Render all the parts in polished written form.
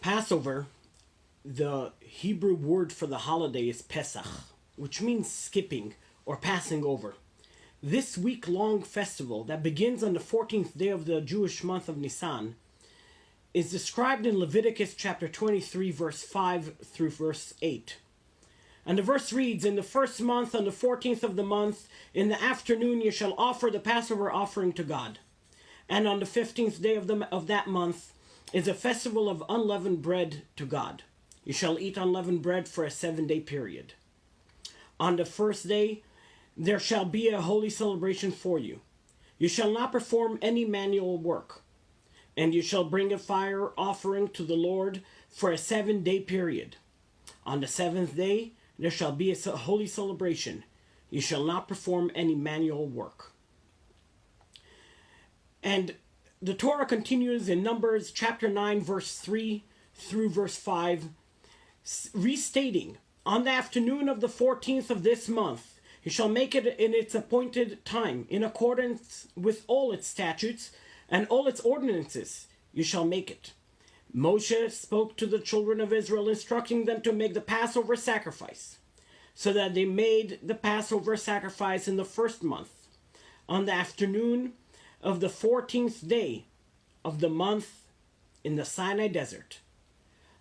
Passover, the Hebrew word for the holiday is Pesach, which means skipping or passing over. This week-long festival that begins on the 14th day of the Jewish month of Nisan is described in Leviticus chapter 23, verse 5 through verse 8. And the verse reads, "In the first month, on the 14th of the month, in the afternoon you shall offer the Passover offering to God. And on the 15th day of that month is a festival of unleavened bread to God. You shall eat unleavened bread for a 7-day period. On the first day there shall be a holy celebration for you. You shall not perform any manual work. And you shall bring a fire offering to the Lord for a 7-day period. On the 7th day there shall be a holy celebration. You shall not perform any manual work." And the Torah continues in Numbers chapter 9, verse 3 through verse 5, restating, "On the afternoon of the 14th of this month, you shall make it in its appointed time, in accordance with all its statutes and all its ordinances, you shall make it." Moshe spoke to the children of Israel, instructing them to make the Passover sacrifice. So that they made the Passover sacrifice in the first month, on the afternoon of the 14th day of the month in the Sinai desert,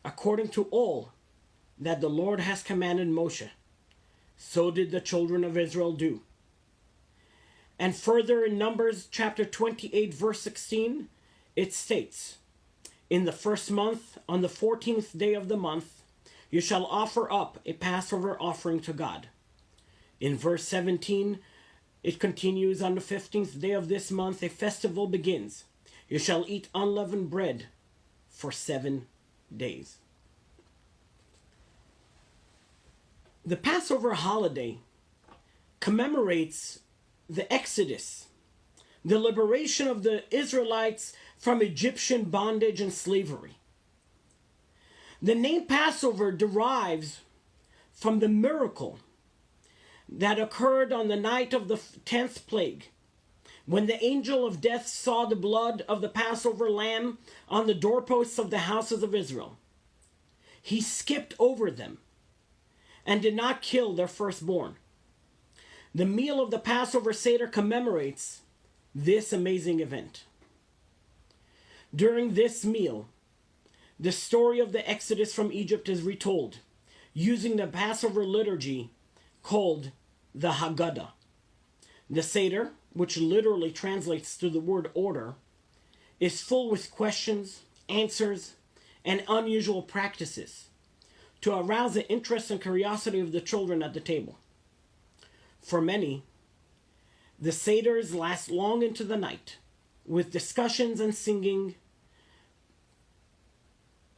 according to all that the Lord has commanded Moshe. So did the children of Israel do. And further in Numbers chapter 28, verse 16, it states, "In the first month, on the 14th day of the month, you shall offer up a Passover offering to God." In verse 17, it continues, "On the 15th day of this month, a festival begins. You shall eat unleavened bread for 7 days." The Passover holiday commemorates the Exodus, the liberation of the Israelites from Egyptian bondage and slavery. The name Passover derives from the miracle that occurred on the night of the 10th plague, when the angel of death saw the blood of the Passover lamb on the doorposts of the houses of Israel. He skipped over them and did not kill their firstborn. The meal of the Passover Seder commemorates this amazing event. During this meal, the story of the Exodus from Egypt is retold using the Passover liturgy called the Haggadah. The Seder, which literally translates to the word order, is full with questions, answers, and unusual practices to arouse the interest and curiosity of the children at the table. For many, the Seders last long into the night, with discussions and singing.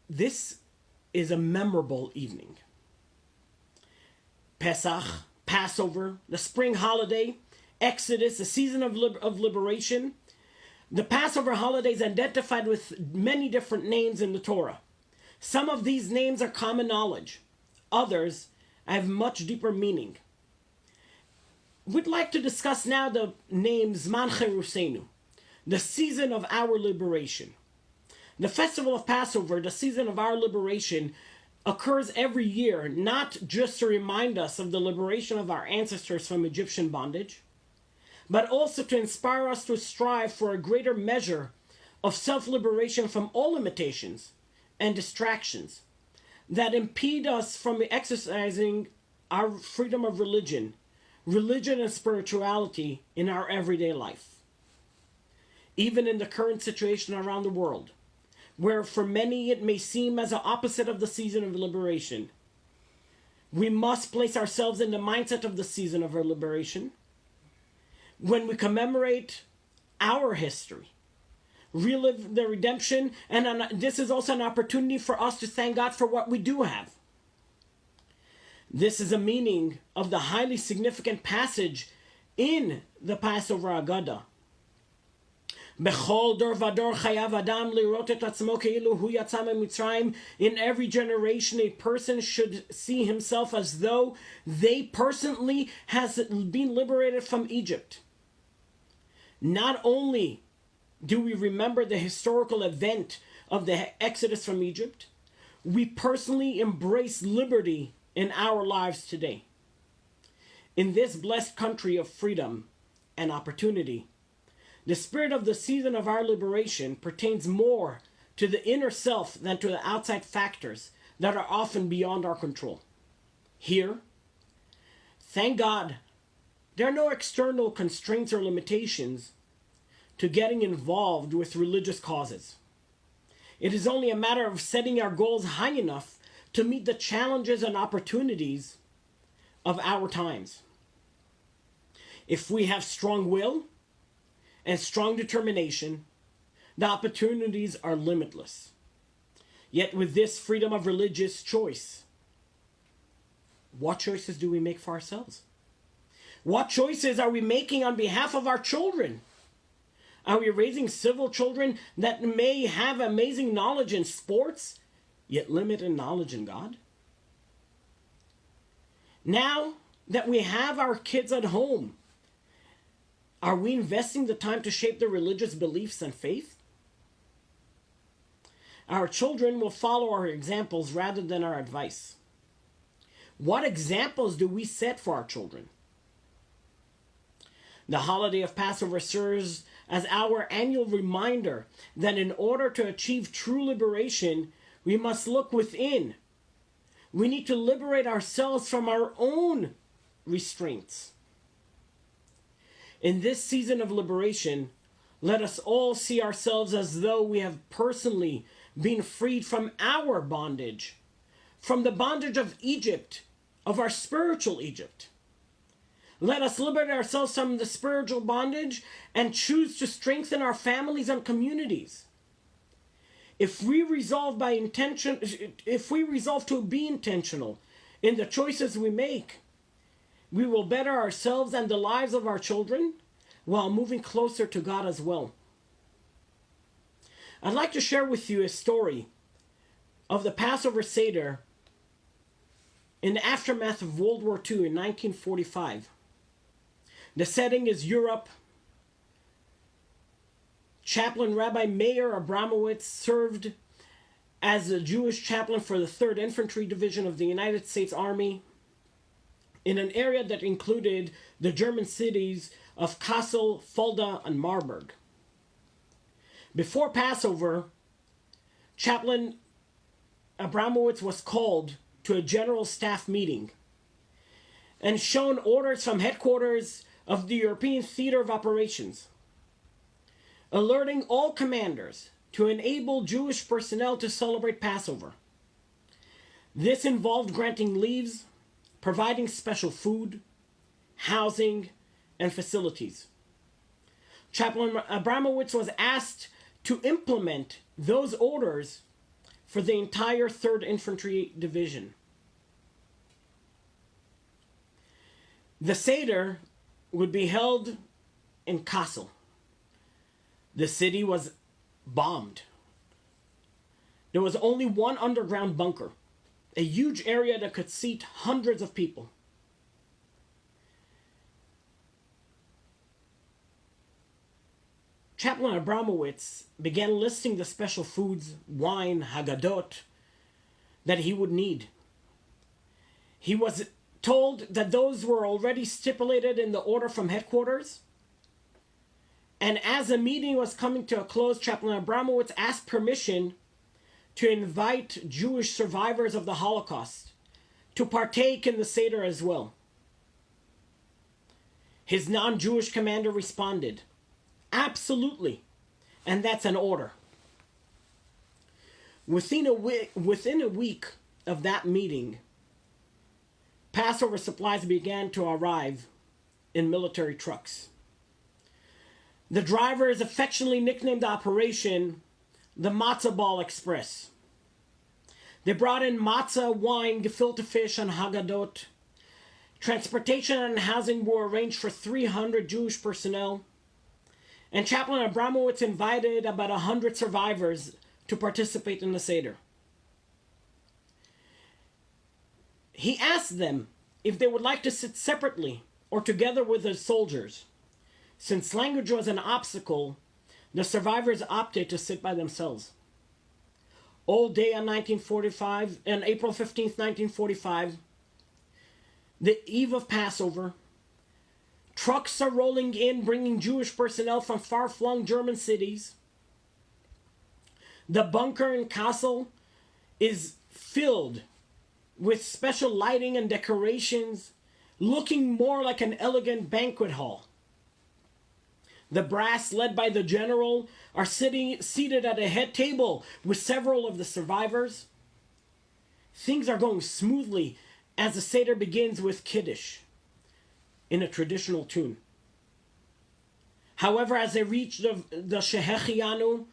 This is a memorable evening. Pesach, Passover, the spring holiday, Exodus, the season of liberation. The Passover holiday is identified with many different names in the Torah. Some of these names are common knowledge. Others have much deeper meaning. We'd like to discuss now the name Zman Cherusenu, the season of our liberation. The festival of Passover, the season of our liberation, occurs every year, not just to remind us of the liberation of our ancestors from Egyptian bondage, but also to inspire us to strive for a greater measure of self-liberation from all limitations and distractions that impede us from exercising our freedom of religion and spirituality in our everyday life. Even in the current situation around the world, where for many it may seem as the opposite of the season of liberation, we must place ourselves in the mindset of the season of our liberation. When we commemorate our history, relive the redemption, and this is also an opportunity for us to thank God for what we do have. This is a meaning of the highly significant passage in the Passover Haggadah. Bechol dor vador chayav adam lirot et atzmo keilu hu yatsa miMitzrayim. In every generation, a person should see himself as though they personally has been liberated from Egypt. Not only do we remember the historical event of the Exodus from Egypt, we personally embrace liberty in our lives today. In this blessed country of freedom and opportunity, the spirit of the season of our liberation pertains more to the inner self than to the outside factors that are often beyond our control. Here, thank God, there are no external constraints or limitations to getting involved with religious causes. It is only a matter of setting our goals high enough to meet the challenges and opportunities of our times. If we have strong will and strong determination, the opportunities are limitless. Yet with this freedom of religious choice, what choices do we make for ourselves? What choices are we making on behalf of our children? Are we raising civil children that may have amazing knowledge in sports, yet limited knowledge in God? Now that we have our kids at home, are we investing the time to shape their religious beliefs and faith? Our children will follow our examples rather than our advice. What examples do we set for our children? The holiday of Passover serves as our annual reminder that in order to achieve true liberation, we must look within. We need to liberate ourselves from our own restraints. In this season of liberation, let us all see ourselves as though we have personally been freed from our bondage, from the bondage of Egypt, of our spiritual Egypt. Let us liberate ourselves from the spiritual bondage and choose to strengthen our families and communities. If we resolve to be intentional in the choices we make, we will better ourselves and the lives of our children while moving closer to God as well. I'd like to share with you a story of the Passover Seder in the aftermath of World War II in 1945. The setting is Europe. Chaplain Rabbi Meir Abramowitz served as a Jewish chaplain for the 3rd Infantry Division of the United States Army in an area that included the German cities of Kassel, Fulda, and Marburg. Before Passover, Chaplain Abramowitz was called to a general staff meeting and shown orders from headquarters of the European Theater of Operations, alerting all commanders to enable Jewish personnel to celebrate Passover. This involved granting leaves, providing special food, housing, and facilities. Chaplain Abramowitz was asked to implement those orders for the entire 3rd Infantry Division. The Seder would be held in Kassel. The city was bombed. There was only one underground bunker, a huge area that could seat hundreds of people. Chaplain Abramowitz began listing the special foods, wine, Haggadot, that he would need. He was told that those were already stipulated in the order from headquarters. And as the meeting was coming to a close, Chaplain Abramowitz asked permission to invite Jewish survivors of the Holocaust to partake in the Seder as well. His non-Jewish commander responded, "Absolutely, and that's an order." Within a week of that meeting, Passover supplies began to arrive in military trucks. The drivers affectionately nicknamed the operation the Matzah Ball Express. They brought in matzah, wine, gefilte fish, and Haggadot. Transportation and housing were arranged for 300 Jewish personnel. And Chaplain Abramowitz invited about 100 survivors to participate in the Seder. He asked them if they would like to sit separately or together with the soldiers. Since language was an obstacle, the survivors opted to sit by themselves. Old day on 1945, on April 15th, 1945, the eve of Passover. Trucks are rolling in, bringing Jewish personnel from far-flung German cities. The bunker in Kassel is filled with special lighting and decorations, looking more like an elegant banquet hall. The brass, led by the general, are seated at a head table with several of the survivors. Things are going smoothly as the Seder begins with Kiddush in a traditional tune. However, as they reach the Shehechianu,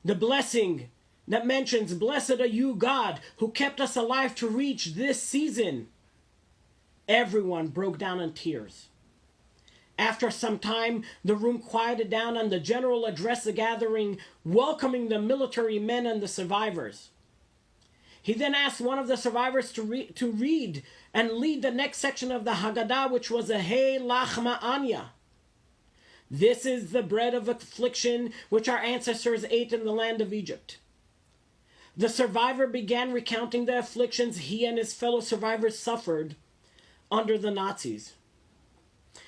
the blessing that mentions, "Blessed are you, God, who kept us alive to reach this season," everyone broke down in tears. After some time, the room quieted down and the general addressed the gathering, welcoming the military men and the survivors. He then asked one of the survivors to read and lead the next section of the Haggadah, which was a Hey Lachma Anya. This is the bread of affliction which our ancestors ate in the land of Egypt. The survivor began recounting the afflictions he and his fellow survivors suffered under the Nazis.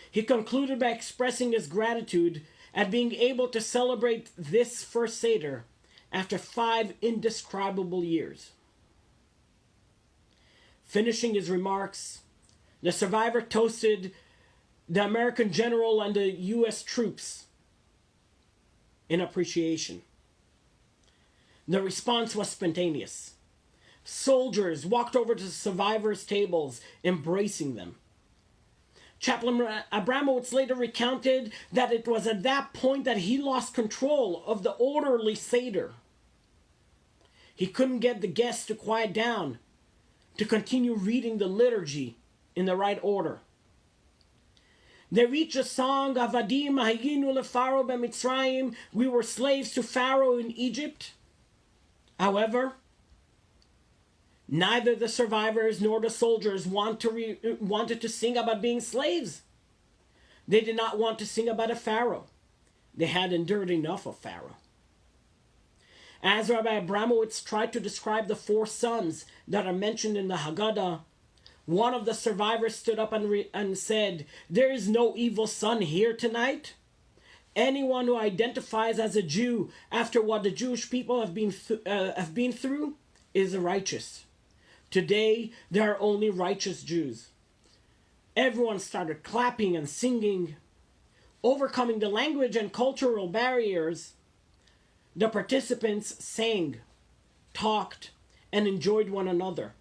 He concluded by expressing his gratitude at being able to celebrate this first Seder after 5 indescribable years. Finishing his remarks, the survivor toasted the American general and the U.S. troops in appreciation. The response was spontaneous. Soldiers walked over to the survivors' tables, embracing them. Chaplain Abramowitz later recounted that it was at that point that he lost control of the orderly Seder. He couldn't get the guests to quiet down, to continue reading the liturgy in the right order. They reached a song, "Avadim hayinu leFaro b'Mitzrayim," we were slaves to Pharaoh in Egypt. However, neither the survivors nor the soldiers wanted to sing about being slaves. They did not want to sing about a Pharaoh. They had endured enough of Pharaoh. As Rabbi Abramowitz tried to describe the 4 sons that are mentioned in the Haggadah, one of the survivors stood up and said, "There is no evil son here tonight. Anyone who identifies as a Jew after what the Jewish people have been through is righteous. Today, there are only righteous Jews." Everyone started clapping and singing. Overcoming the language and cultural barriers, the participants sang, talked, and enjoyed one another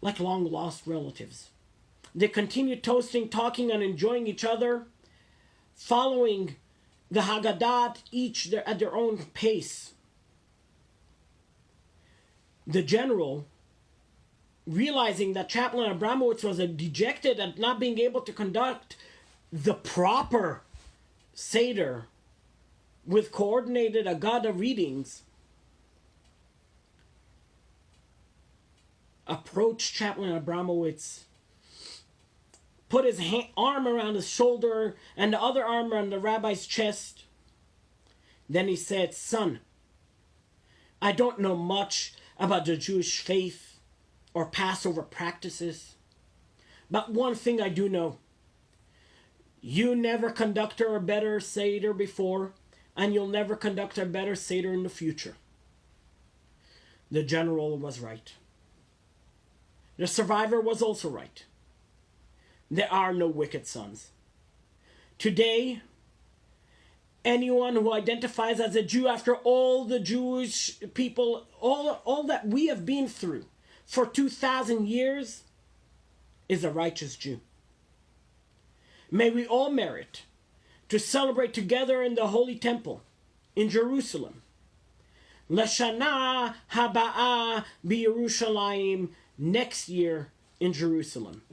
like long-lost relatives. They continued toasting, talking, and enjoying each other, following the Haggadah, each at their own pace. The general, realizing that Chaplain Abramowitz was dejected at not being able to conduct the proper Seder with coordinated Haggadah readings, approached Chaplain Abramowitz, put his arm around his shoulder and the other arm around the rabbi's chest. Then he said, "Son, I don't know much about the Jewish faith or Passover practices, but one thing I do know. You never conducted a better Seder before, and you'll never conduct a better Seder in the future." The general was right. The survivor was also right. There are no wicked sons. Today, anyone who identifies as a Jew after all the Jewish people, all that we have been through for 2,000 years, is a righteous Jew. May we all merit to celebrate together in the Holy Temple in Jerusalem. L'shana haba'a b'Yerushalayim, next year in Jerusalem.